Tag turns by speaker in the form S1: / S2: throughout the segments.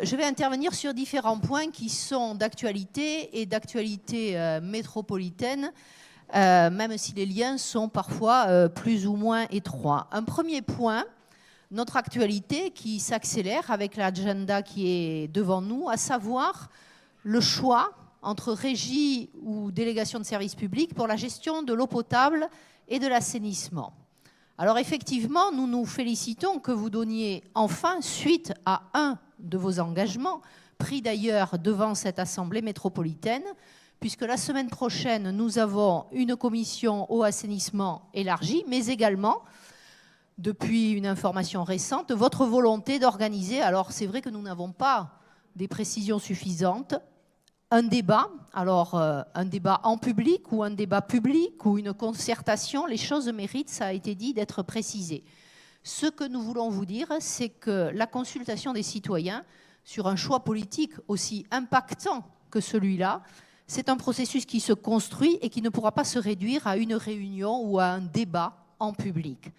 S1: Je vais intervenir sur différents points qui sont d'actualité et d'actualité métropolitaine, même si les liens sont parfois plus ou moins étroits. Un premier point, notre actualité qui s'accélère avec l'agenda qui est devant nous, à savoir le choix entre régie ou délégation de services publics pour la gestion de l'eau potable et de l'assainissement. Alors effectivement, nous nous félicitons que vous donniez enfin suite à un de vos engagements, pris d'ailleurs devant cette Assemblée métropolitaine, puisque la semaine prochaine, nous avons une commission eau assainissement élargie, mais également, depuis une information récente, votre volonté d'organiser, alors c'est vrai que nous n'avons pas des précisions suffisantes, un débat, alors un débat en public ou un débat public ou une concertation, les choses méritent, ça a été dit, d'être précisées. Ce que nous voulons vous dire, c'est que la consultation des citoyens sur un choix politique aussi impactant que celui-là, c'est un processus qui se construit et qui ne pourra pas se réduire à une réunion ou à un débat en public.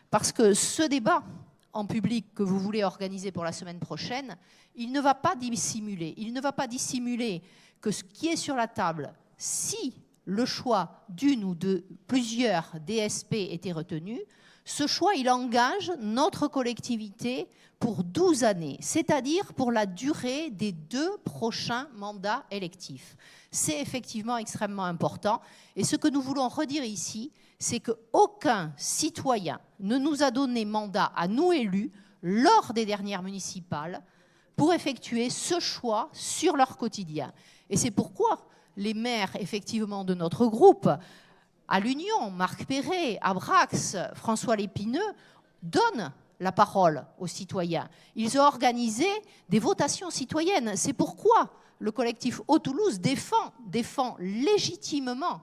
S1: Parce que ce débat en public que vous voulez organiser pour la semaine prochaine, il ne va pas dissimuler. Il ne va pas dissimuler que ce qui est sur la table, si le choix d'une ou de plusieurs DSP était retenu, ce choix, il engage notre collectivité pour 12 années, c'est-à-dire pour la durée des 2 prochains mandats électifs. C'est effectivement extrêmement important. Et ce que nous voulons redire ici, c'est qu'aucun citoyen ne nous a donné mandat à nous élus lors des dernières municipales pour effectuer ce choix sur leur quotidien. Et c'est pourquoi les maires, effectivement, de notre groupe, à l'Union, Marc Perret, à Brax, François Lépineux, donnent la parole aux citoyens. Ils ont organisé des votations citoyennes. C'est pourquoi le collectif Eau-Toulouse défend légitimement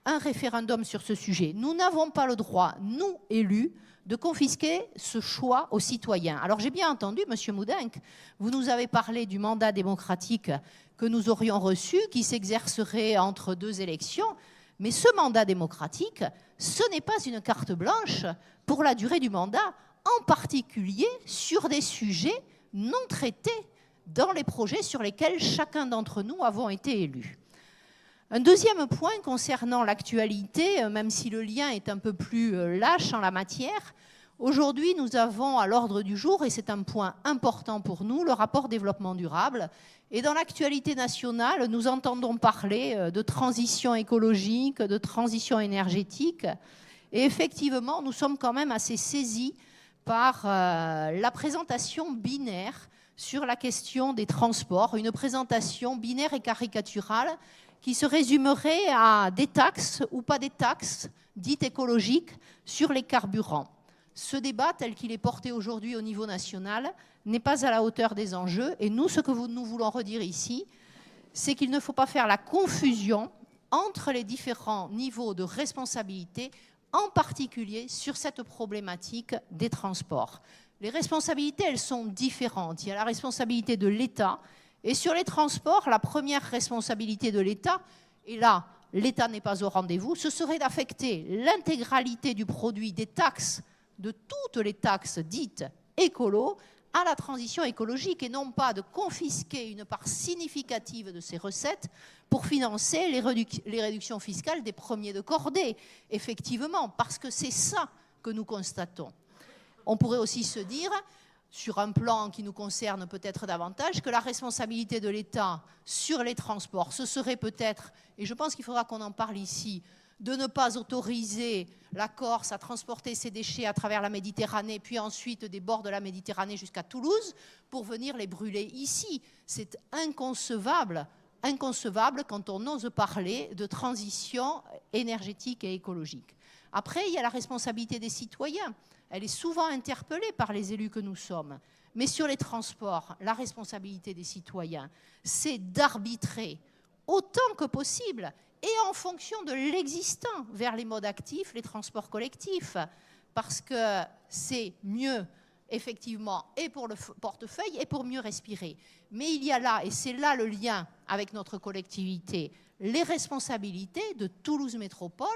S1: un référendum sur ce sujet. Nous n'avons pas le droit, nous, élus, de confisquer ce choix aux citoyens. Alors j'ai bien entendu, Monsieur Moudenc, vous nous avez parlé du mandat démocratique que nous aurions reçu, qui s'exercerait entre 2 élections, mais ce mandat démocratique, ce n'est pas une carte blanche pour la durée du mandat, en particulier sur des sujets non traités dans les projets sur lesquels chacun d'entre nous avons été élus. Un deuxième point concernant l'actualité, même si le lien est un peu plus lâche en la matière, aujourd'hui nous avons à l'ordre du jour, et c'est un point important pour nous, le rapport développement durable. Et dans l'actualité nationale, nous entendons parler de transition écologique, de transition énergétique. Et effectivement, nous sommes quand même assez saisis par la présentation binaire sur la question des transports, une présentation binaire et caricaturale qui se résumerait à des taxes ou pas des taxes dites écologiques sur les carburants. Ce débat, tel qu'il est porté aujourd'hui au niveau national, n'est pas à la hauteur des enjeux. Et nous, ce que nous voulons redire ici, c'est qu'il ne faut pas faire la confusion entre les différents niveaux de responsabilité, en particulier sur cette problématique des transports. Les responsabilités, elles sont différentes. Il y a la responsabilité de l'État. Et sur les transports, la première responsabilité de l'État, et là, l'État n'est pas au rendez-vous, ce serait d'affecter l'intégralité du produit des taxes, de toutes les taxes dites écolo, à la transition écologique et non pas de confisquer une part significative de ces recettes pour financer les réductions fiscales des premiers de cordée, effectivement, parce que c'est ça que nous constatons. On pourrait aussi se dire, sur un plan qui nous concerne peut-être davantage, que la responsabilité de l'État sur les transports, ce serait peut-être, et je pense qu'il faudra qu'on en parle ici, de ne pas autoriser la Corse à transporter ses déchets à travers la Méditerranée, puis ensuite des bords de la Méditerranée jusqu'à Toulouse, pour venir les brûler ici. C'est inconcevable quand on ose parler de transition énergétique et écologique. Après, il y a la responsabilité des citoyens. Elle est souvent interpellée par les élus que nous sommes. Mais sur les transports, la responsabilité des citoyens, c'est d'arbitrer autant que possible et en fonction de l'existant vers les modes actifs, les transports collectifs, parce que c'est mieux, effectivement, et pour le portefeuille et pour mieux respirer. Mais il y a là, et c'est là le lien avec notre collectivité, les responsabilités de Toulouse Métropole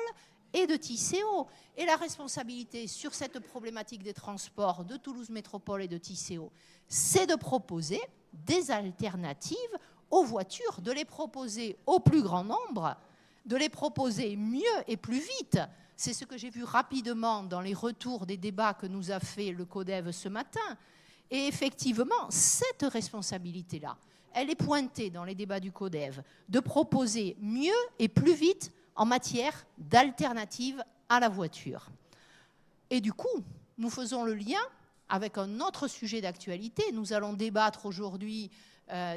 S1: et de Tisséo. Et la responsabilité sur cette problématique des transports de Toulouse Métropole et de Tisséo, c'est de proposer des alternatives aux voitures, de les proposer au plus grand nombre, de les proposer mieux et plus vite. C'est ce que j'ai vu rapidement dans les retours des débats que nous a fait le CODEV ce matin. Et effectivement, cette responsabilité-là, elle est pointée dans les débats du CODEV, de proposer mieux et plus vite en matière d'alternatives à la voiture. Et du coup, nous faisons le lien avec un autre sujet d'actualité. Nous allons débattre aujourd'hui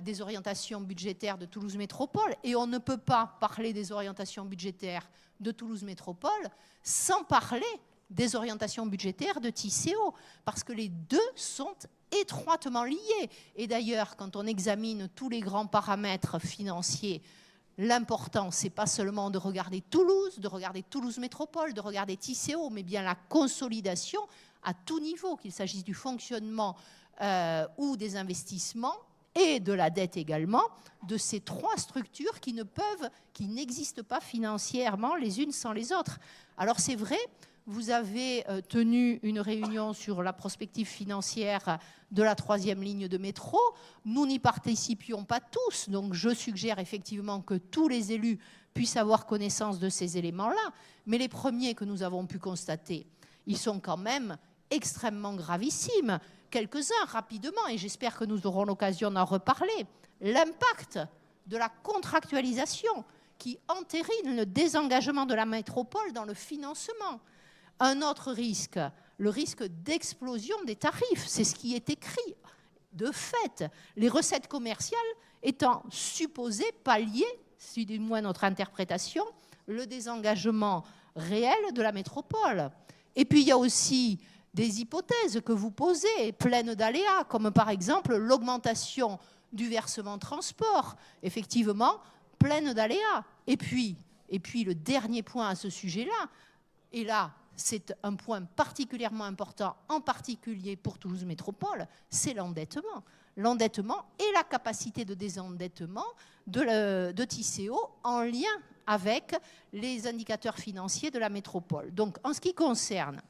S1: des orientations budgétaires de Toulouse Métropole, et on ne peut pas parler des orientations budgétaires de Toulouse Métropole sans parler des orientations budgétaires de Tisséo, parce que les deux sont étroitement liés. Et d'ailleurs, quand on examine tous les grands paramètres financiers, l'important, ce n'est pas seulement de regarder Toulouse Métropole, de regarder Tisséo, mais bien la consolidation à tout niveau, qu'il s'agisse du fonctionnement ou des investissements, et de la dette également, de ces trois structures qui n'existent pas financièrement les unes sans les autres. Alors c'est vrai, vous avez tenu une réunion sur la prospective financière de la 3e ligne de métro. Nous n'y participions pas tous, donc je suggère effectivement que tous les élus puissent avoir connaissance de ces éléments-là. Mais les premiers que nous avons pu constater, ils sont quand même extrêmement gravissimes. Quelques-uns rapidement, et j'espère que nous aurons l'occasion d'en reparler. L'impact de la contractualisation qui entérine le désengagement de la métropole dans le financement. Un autre risque, le risque d'explosion des tarifs, c'est ce qui est écrit. De fait, les recettes commerciales étant supposées pallier, si du moins notre interprétation, le désengagement réel de la métropole. Et puis il y a aussi des hypothèses que vous posez, pleines d'aléas, comme par exemple l'augmentation du versement transport, effectivement, pleine d'aléas. Et puis le dernier point à ce sujet-là, et là, c'est un point particulièrement important, en particulier pour Toulouse Métropole, c'est l'endettement. L'endettement et la capacité de désendettement de Tisséo en lien avec les indicateurs financiers de la métropole. Donc, en ce qui concerne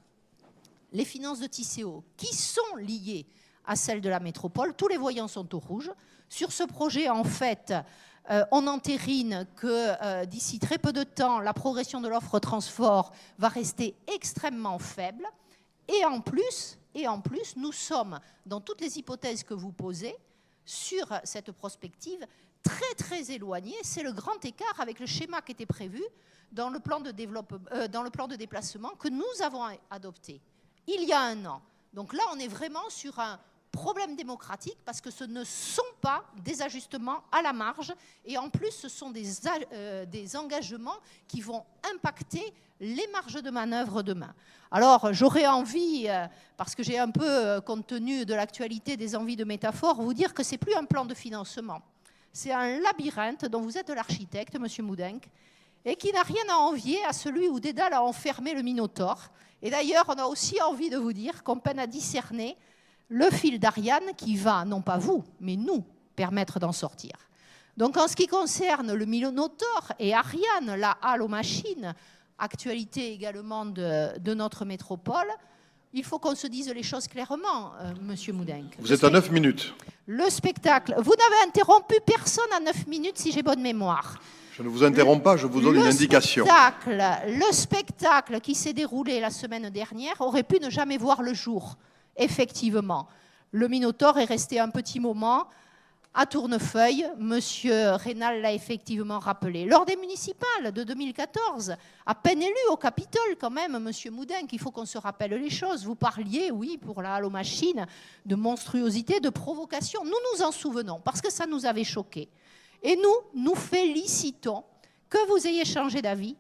S1: les finances de Tisséo, qui sont liées à celles de la métropole, tous les voyants sont au rouge. Sur ce projet, en fait, on entérine que d'ici très peu de temps, la progression de l'offre transport va rester extrêmement faible. Et en plus, nous sommes, dans toutes les hypothèses que vous posez, sur cette prospective, très très éloignée. C'est le grand écart avec le schéma qui était prévu dans le plan de déplacement que nous avons adopté il y a un an. Donc là, on est vraiment sur un problème démocratique parce que ce ne sont pas des ajustements à la marge et en plus, ce sont des engagements qui vont impacter les marges de manœuvre demain. Alors, j'aurais envie, parce que j'ai un peu, compte tenu de l'actualité, des envies de métaphore, vous dire que ce n'est plus un plan de financement. C'est un labyrinthe dont vous êtes l'architecte, M. Moudenc, et qui n'a rien à envier à celui où Dédale a enfermé le Minotaure. Et d'ailleurs, on a aussi envie de vous dire qu'on peine à discerner le fil d'Ariane qui va, non pas vous, mais nous, permettre d'en sortir. Donc en ce qui concerne le Minotaure et Ariane, la halle aux machines, actualité également de notre métropole, il faut qu'on se dise les choses clairement, Monsieur Moudenc.
S2: Vous êtes à 9 minutes.
S1: Le spectacle, vous n'avez interrompu personne à 9 minutes si j'ai bonne mémoire.
S2: Je ne vous interromps pas, je vous donne une indication.
S1: Le spectacle qui s'est déroulé la semaine dernière aurait pu ne jamais voir le jour, effectivement. Le Minotaure est resté un petit moment à Tournefeuille. Monsieur Rénal l'a effectivement rappelé. Lors des municipales de 2014, à peine élu au Capitole quand même, Monsieur Moudenc, il faut qu'on se rappelle les choses. Vous parliez, oui, pour la halle aux machines, de monstruosité, de provocation. Nous nous en souvenons parce que ça nous avait choqués. Et nous félicitons que vous ayez changé d'avis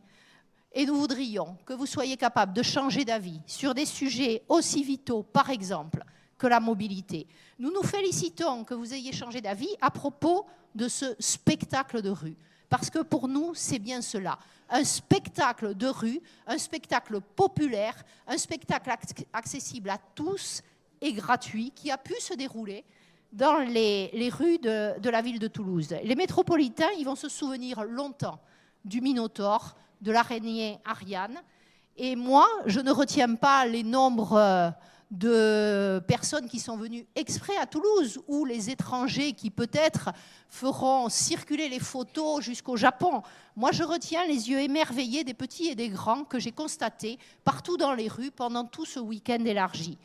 S1: et nous voudrions que vous soyez capable de changer d'avis sur des sujets aussi vitaux, par exemple, que la mobilité. Nous nous félicitons que vous ayez changé d'avis à propos de ce spectacle de rue. Parce que pour nous, c'est bien cela. Un spectacle de rue, un spectacle populaire, un spectacle accessible à tous et gratuit qui a pu se dérouler dans les rues de la ville de Toulouse. Les métropolitains, ils vont se souvenir longtemps du Minotaure, de l'araignée Ariane. Et moi, je ne retiens pas les nombres de personnes qui sont venues exprès à Toulouse, ou les étrangers qui peut-être feront circuler les photos jusqu'au Japon. Moi, je retiens les yeux émerveillés des petits et des grands que j'ai constatés partout dans les rues pendant tout ce week-end élargi.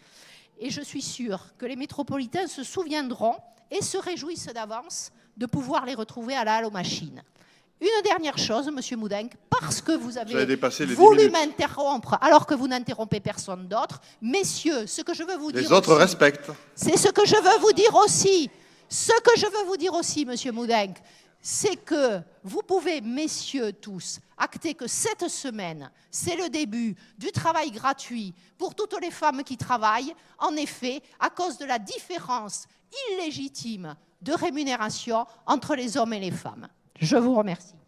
S1: Et je suis sûre que les métropolitains se souviendront et se réjouissent d'avance de pouvoir les retrouver à la Halle aux Machines. Une dernière chose, Monsieur Moudenc, parce que vous avez voulu m'interrompre alors que vous n'interrompez personne d'autre, messieurs, ce que je veux vous dire
S2: Les autres
S1: aussi,
S2: respectent.
S1: c'est ce que je veux vous dire aussi. Ce que je veux vous dire aussi, Monsieur Moudenc, c'est que vous pouvez, messieurs tous, acter que cette semaine, c'est le début du travail gratuit pour toutes les femmes qui travaillent, en effet, à cause de la différence illégitime de rémunération entre les hommes et les femmes. Je vous remercie.